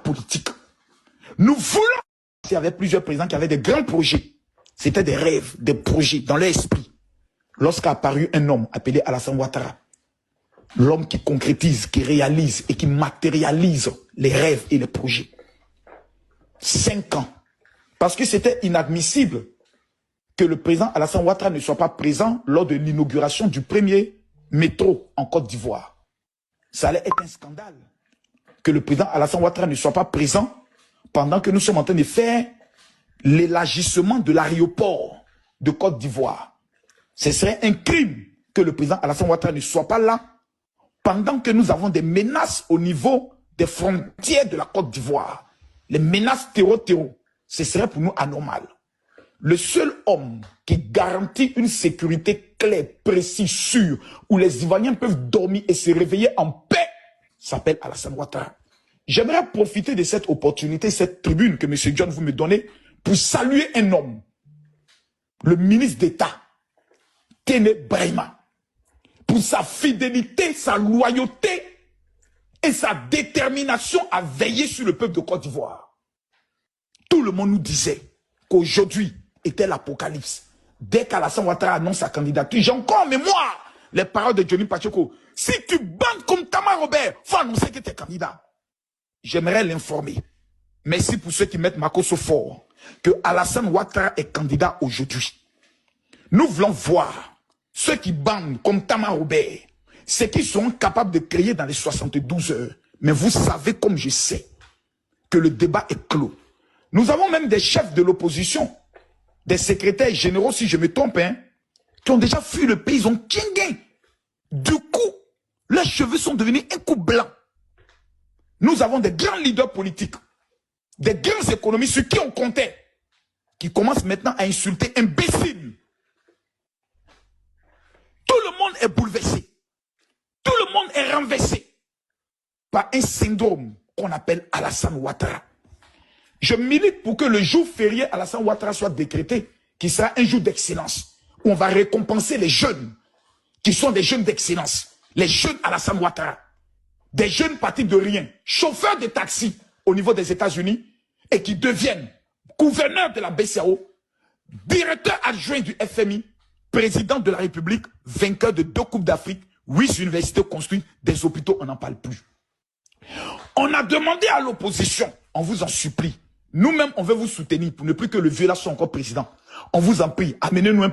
politique. Nous voulons... Il y avait plusieurs présidents qui avaient des grands projets. C'était des rêves, des projets dans leur esprit. Lorsqu'a apparu un homme appelé Alassane Ouattara, l'homme qui concrétise, qui réalise et qui matérialise les rêves et les projets. 5 ans. Parce que c'était inadmissible que le président Alassane Ouattara ne soit pas présent lors de l'inauguration du premier métro en Côte d'Ivoire. Ça allait être un scandale que le président Alassane Ouattara ne soit pas présent pendant que nous sommes en train de faire l'élargissement de l'aéroport de Côte d'Ivoire. Ce serait un crime que le président Alassane Ouattara ne soit pas là pendant que nous avons des menaces au niveau des frontières de la Côte d'Ivoire. Les menaces terreau. Ce serait pour nous anormal. Le seul homme qui garantit une sécurité claire, précise, sûre, où les Ivoiriens peuvent dormir et se réveiller en paix, s'appelle Alassane Ouattara. J'aimerais profiter de cette opportunité, cette tribune que M. John vous me donnez, pour saluer un homme, le ministre d'État, Téné Brahima, pour sa fidélité, sa loyauté et sa détermination à veiller sur le peuple de Côte d'Ivoire. Tout le monde nous disait qu'aujourd'hui était l'apocalypse. Dès qu'Alassane Ouattara annonce sa candidature, j'ai encore en mémoire les paroles de Johnny Pacheco. Si tu bandes comme Tama Robert, il faut annoncer que tu es candidat. J'aimerais l'informer. Merci pour ceux qui mettent Makosso fort. Que Alassane Ouattara est candidat aujourd'hui. Nous voulons voir ceux qui bandent comme Tama Robert, ceux qui sont capables de créer dans les 72 heures. Mais vous savez comme je sais que le débat est clos. Nous avons même des chefs de l'opposition, des secrétaires généraux, si je me trompe, qui ont déjà fui le pays, ils ont tchingué. Du coup, leurs cheveux sont devenus un coup blanc. Nous avons des grands leaders politiques, des grands économistes sur qui on comptait, qui commencent maintenant à insulter imbéciles. Tout le monde est bouleversé. Tout le monde est renversé par un syndrome qu'on appelle Alassane Ouattara. Je milite pour que le jour férié Alassane Ouattara soit décrété, qui sera un jour d'excellence, où on va récompenser les jeunes, qui sont des jeunes d'excellence, les jeunes Alassane Ouattara, des jeunes partis de rien, chauffeurs de taxi au niveau des États-Unis, et qui deviennent gouverneurs de la BCAO, directeur adjoint du FMI, président de la République, vainqueur de 2 Coupes d'Afrique, 8 universités construites, des hôpitaux, on n'en parle plus. On a demandé à l'opposition, on vous en supplie, nous-mêmes on veut vous soutenir pour ne plus que le vieux là soit encore président. On vous en prie, amenez-nous un